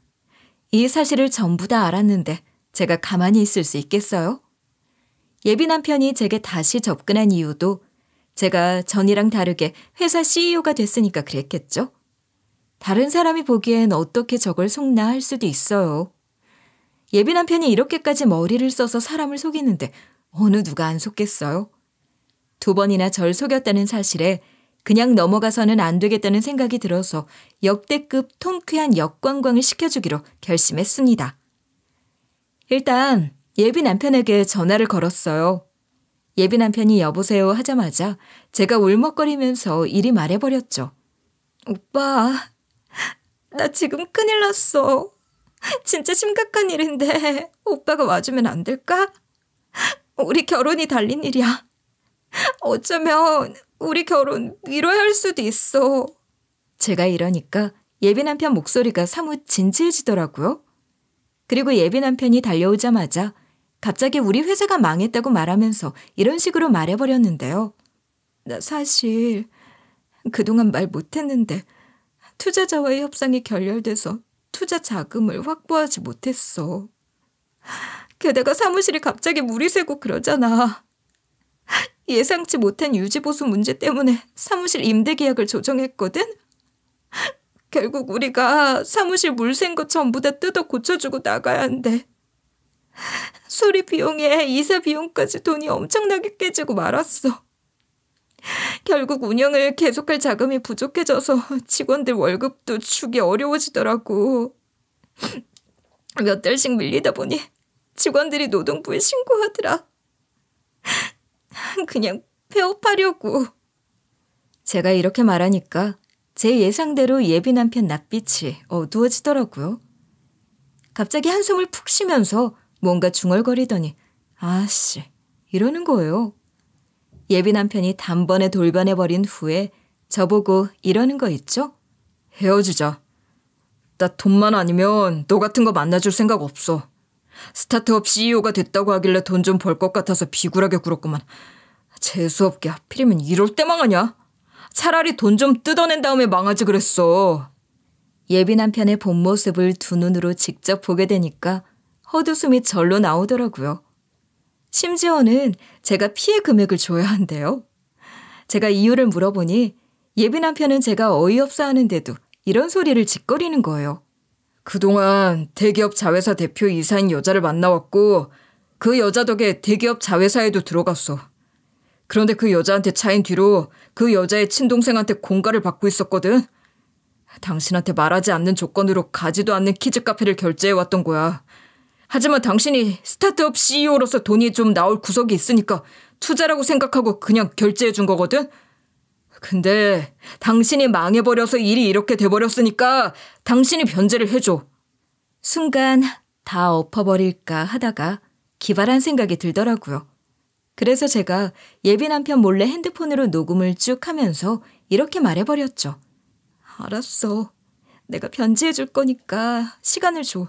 이 사실을 전부 다 알았는데 제가 가만히 있을 수 있겠어요? 예비 남편이 제게 다시 접근한 이유도 제가 전이랑 다르게 회사 CEO가 됐으니까 그랬겠죠? 다른 사람이 보기엔 어떻게 저걸 속나 할 수도 있어요. 예비 남편이 이렇게까지 머리를 써서 사람을 속이는데 어느 누가 안 속겠어요? 2번이나 절 속였다는 사실에 그냥 넘어가서는 안 되겠다는 생각이 들어서 역대급 통쾌한 역관광을 시켜주기로 결심했습니다. 일단 예비 남편에게 전화를 걸었어요. 예비 남편이 여보세요 하자마자 제가 울먹거리면서 이리 말해버렸죠. 오빠, 나 지금 큰일 났어. 진짜 심각한 일인데 오빠가 와주면 안 될까? 우리 결혼이 달린 일이야. 어쩌면 우리 결혼 미뤄야 할 수도 있어. 제가 이러니까 예비 남편 목소리가 사뭇 진지해지더라고요. 그리고 예비 남편이 달려오자마자 갑자기 우리 회사가 망했다고 말하면서 이런 식으로 말해버렸는데요. 나 사실 그동안 말 못했는데 투자자와의 협상이 결렬돼서 투자 자금을 확보하지 못했어. 게다가 사무실이 갑자기 물이 새고 그러잖아. 예상치 못한 유지보수 문제 때문에 사무실 임대 계약을 조정했거든? 결국 우리가 사무실 물 샌 거 전부 다 뜯어 고쳐주고 나가야 한대. 수리 비용에 이사 비용까지 돈이 엄청나게 깨지고 말았어. 결국 운영을 계속할 자금이 부족해져서 직원들 월급도 주기 어려워지더라고. 몇 달씩 밀리다 보니 직원들이 노동부에 신고하더라. 그냥 폐업하려고. 제가 이렇게 말하니까 제 예상대로 예비 남편 낯빛이 어두워지더라고요. 갑자기 한숨을 푹 쉬면서 뭔가 중얼거리더니 아씨 이러는 거예요. 예비 남편이 단번에 돌변해버린 후에 저보고 이러는 거 있죠? 헤어지자. 나 돈만 아니면 너 같은 거 만나줄 생각 없어. 스타트업 CEO가 됐다고 하길래 돈 좀 벌 것 같아서 비굴하게 굴었구만. 재수없게 하필이면 이럴 때 망하냐? 차라리 돈 좀 뜯어낸 다음에 망하지 그랬어. 예비 남편의 본 모습을 두 눈으로 직접 보게 되니까 헛웃음이 절로 나오더라고요. 심지어는 제가 피해 금액을 줘야 한대요. 제가 이유를 물어보니 예비 남편은 제가 어이없어 하는데도 이런 소리를 짓거리는 거예요. 그동안 대기업 자회사 대표 이사인 여자를 만나왔고 그 여자 덕에 대기업 자회사에도 들어갔어. 그런데 그 여자한테 차인 뒤로 그 여자의 친동생한테 공갈을 받고 있었거든. 당신한테 말하지 않는 조건으로 가지도 않는 키즈 카페를 결제해왔던 거야. 하지만 당신이 스타트업 CEO로서 돈이 좀 나올 구석이 있으니까 투자라고 생각하고 그냥 결제해 준 거거든? 근데 당신이 망해버려서 일이 이렇게 돼버렸으니까 당신이 변제를 해줘. 순간 다 엎어버릴까 하다가 기발한 생각이 들더라고요. 그래서 제가 예비 남편 몰래 핸드폰으로 녹음을 쭉 하면서 이렇게 말해버렸죠. 알았어. 내가 변제해 줄 거니까 시간을 줘.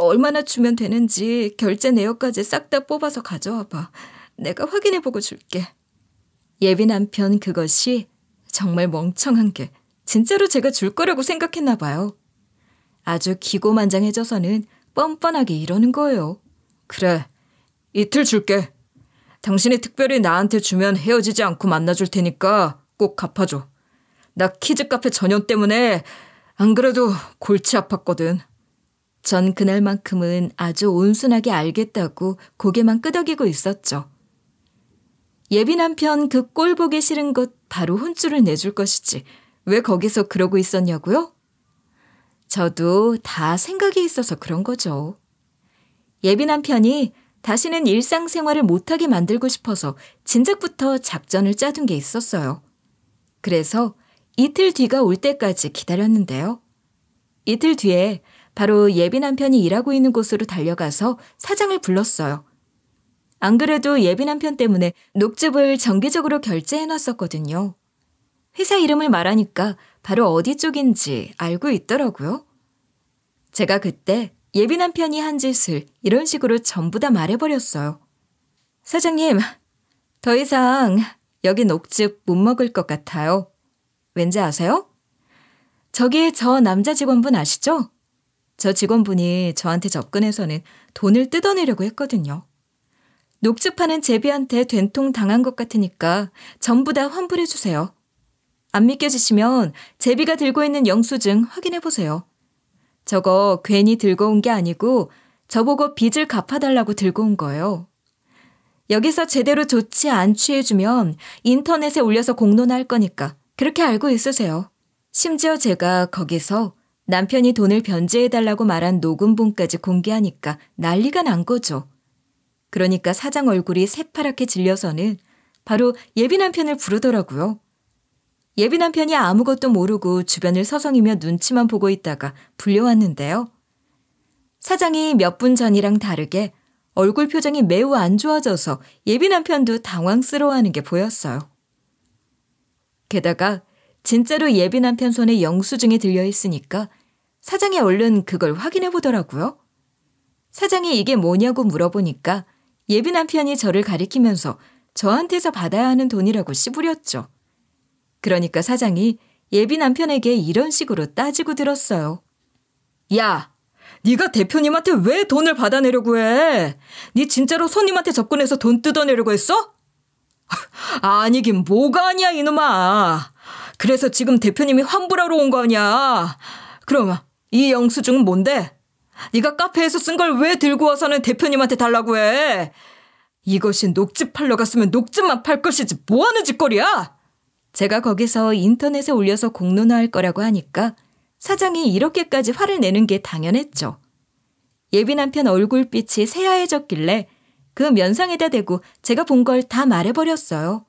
얼마나 주면 되는지 결제 내역까지 싹 다 뽑아서 가져와 봐. 내가 확인해보고 줄게. 예비 남편 그것이 정말 멍청한 게 진짜로 제가 줄 거라고 생각했나 봐요. 아주 기고만장해져서는 뻔뻔하게 이러는 거예요. 그래, 이틀 줄게. 당신이 특별히 나한테 주면 헤어지지 않고 만나줄 테니까 꼭 갚아줘. 나 키즈 카페 전연 때문에 안 그래도 골치 아팠거든. 전 그날만큼은 아주 온순하게 알겠다고 고개만 끄덕이고 있었죠. 예비 남편 그 꼴 보기 싫은 것 바로 혼쭐을 내줄 것이지 왜 거기서 그러고 있었냐고요? 저도 다 생각이 있어서 그런 거죠. 예비 남편이 다시는 일상생활을 못하게 만들고 싶어서 진작부터 작전을 짜둔 게 있었어요. 그래서 이틀 뒤가 올 때까지 기다렸는데요. 이틀 뒤에 바로 예비 남편이 일하고 있는 곳으로 달려가서 사장을 불렀어요. 안 그래도 예비 남편 때문에 녹즙을 정기적으로 결제해놨었거든요. 회사 이름을 말하니까 바로 어디 쪽인지 알고 있더라고요. 제가 그때 예비 남편이 한 짓을 이런 식으로 전부 다 말해버렸어요. 사장님, 더 이상 여기 녹즙 못 먹을 것 같아요. 왠지 아세요? 저기 저 남자 직원분 아시죠? 저 직원분이 저한테 접근해서는 돈을 뜯어내려고 했거든요. 녹즙하는 제비한테 된통 당한 것 같으니까 전부 다 환불해주세요. 안 믿겨지시면 제비가 들고 있는 영수증 확인해보세요. 저거 괜히 들고 온 게 아니고 저보고 빚을 갚아달라고 들고 온 거예요. 여기서 제대로 조치 안 취해주면 인터넷에 올려서 공론화할 거니까 그렇게 알고 있으세요. 심지어 제가 거기서 남편이 돈을 변제해달라고 말한 녹음본까지 공개하니까 난리가 난 거죠. 그러니까 사장 얼굴이 새파랗게 질려서는 바로 예비 남편을 부르더라고요. 예비 남편이 아무것도 모르고 주변을 서성이며 눈치만 보고 있다가 불려왔는데요. 사장이 몇 분 전이랑 다르게 얼굴 표정이 매우 안 좋아져서 예비 남편도 당황스러워하는 게 보였어요. 게다가 진짜로 예비 남편 손에 영수증이 들려있으니까 사장이 얼른 그걸 확인해 보더라고요. 사장이 이게 뭐냐고 물어보니까 예비 남편이 저를 가리키면서 저한테서 받아야 하는 돈이라고 씨부렸죠. 그러니까 사장이 예비 남편에게 이런 식으로 따지고 들었어요. 야, 네가 대표님한테 왜 돈을 받아내려고 해? 네 진짜로 손님한테 접근해서 돈 뜯어내려고 했어? 아니긴 뭐가 아니야 이놈아. 그래서 지금 대표님이 환불하러 온 거 아니야. 그럼 이 영수증은 뭔데? 네가 카페에서 쓴 걸 왜 들고 와서는 대표님한테 달라고 해? 이것이 녹즙 팔러 갔으면 녹즙만 팔 것이지 뭐하는 짓거리야? 제가 거기서 인터넷에 올려서 공론화할 거라고 하니까 사장이 이렇게까지 화를 내는 게 당연했죠. 예비 남편 얼굴빛이 새하얘졌길래 그 면상에다 대고 제가 본 걸 다 말해버렸어요.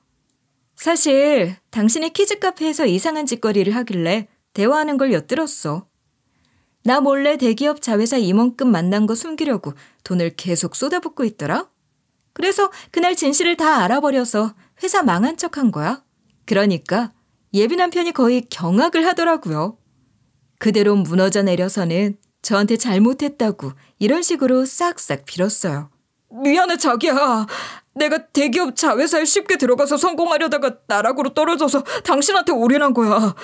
사실 당신이 키즈카페에서 이상한 짓거리를 하길래 대화하는 걸 엿들었어. 나 몰래 대기업 자회사 임원급 만난 거 숨기려고 돈을 계속 쏟아붓고 있더라. 그래서 그날 진실을 다 알아버려서 회사 망한 척한 거야. 그러니까 예비 남편이 거의 경악을 하더라고요. 그대로 무너져 내려서는 저한테 잘못했다고 이런 식으로 싹싹 빌었어요. 미안해 자기야. 내가 대기업 자회사에 쉽게 들어가서 성공하려다가 나락으로 떨어져서 당신한테 올인한 거야.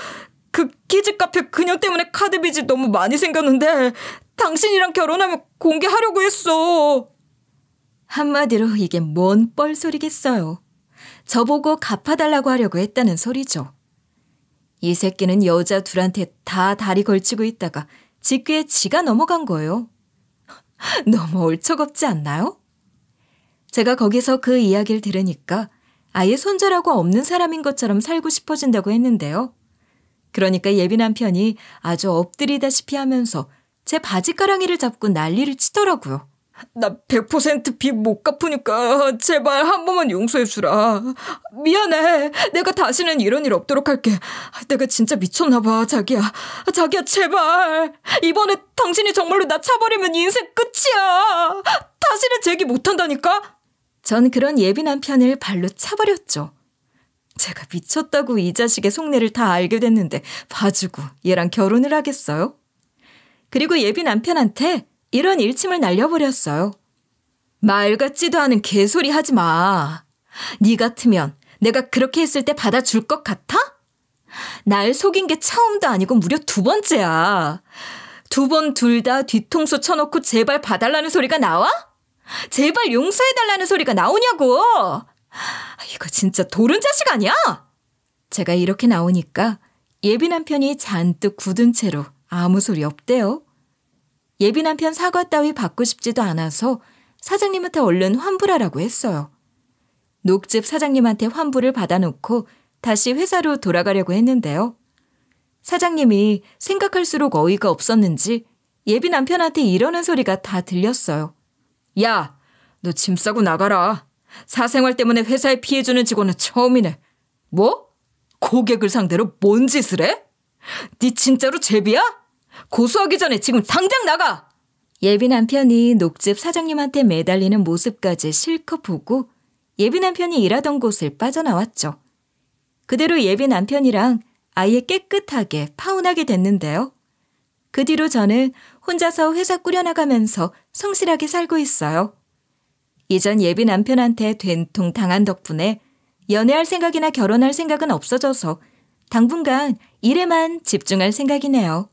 그 키즈카페 그녀 때문에 카드 빚이 너무 많이 생겼는데 당신이랑 결혼하면 공개하려고 했어. 한마디로 이게 뭔 뻘소리겠어요. 저보고 갚아달라고 하려고 했다는 소리죠. 이 새끼는 여자 둘한테 다 다리 걸치고 있다가 지 귀에 지가 넘어간 거예요. 너무 얼척없지 않나요? 제가 거기서 그 이야기를 들으니까 아예 손절하고 없는 사람인 것처럼 살고 싶어진다고 했는데요. 그러니까 예비 남편이 아주 엎드리다시피 하면서 제 바지가랑이를 잡고 난리를 치더라고요. 나 100% 빚 못 갚으니까 제발 한 번만 용서해주라. 미안해. 내가 다시는 이런 일 없도록 할게. 내가 진짜 미쳤나 봐, 자기야. 자기야, 제발. 이번에 당신이 정말로 나 차버리면 인생 끝이야. 다시는 제기 못한다니까? 전 그런 예비 남편을 발로 차버렸죠. 제가 미쳤다고 이 자식의 속내를 다 알게 됐는데 봐주고 얘랑 결혼을 하겠어요? 그리고 예비 남편한테 이런 일침을 날려버렸어요. 말 같지도 않은 개소리 하지 마. 네 같으면 내가 그렇게 했을 때 받아줄 것 같아? 날 속인 게 처음도 아니고 무려 2번째야. 2번 둘 다 뒤통수 쳐놓고 제발 봐달라는 소리가 나와? 제발 용서해달라는 소리가 나오냐고. 이거 진짜 도른 자식 아니야? 제가 이렇게 나오니까 예비 남편이 잔뜩 굳은 채로 아무 소리 없대요. 예비 남편 사과 따위 받고 싶지도 않아서 사장님한테 얼른 환불하라고 했어요. 녹즙 사장님한테 환불을 받아놓고 다시 회사로 돌아가려고 했는데요. 사장님이 생각할수록 어이가 없었는지 예비 남편한테 이러는 소리가 다 들렸어요. 야, 너 짐 싸고 나가라. 사생활 때문에 회사에 피해주는 직원은 처음이네. 뭐? 고객을 상대로 뭔 짓을 해? 네 진짜로 제비야? 고소하기 전에 지금 당장 나가! 예비 남편이 녹즙 사장님한테 매달리는 모습까지 실컷 보고 예비 남편이 일하던 곳을 빠져나왔죠. 그대로 예비 남편이랑 아예 깨끗하게 파혼하게 됐는데요. 그 뒤로 저는 혼자서 회사 꾸려나가면서 성실하게 살고 있어요. 이전 예비 남편한테 된통 당한 덕분에 연애할 생각이나 결혼할 생각은 없어져서 당분간 일에만 집중할 생각이네요.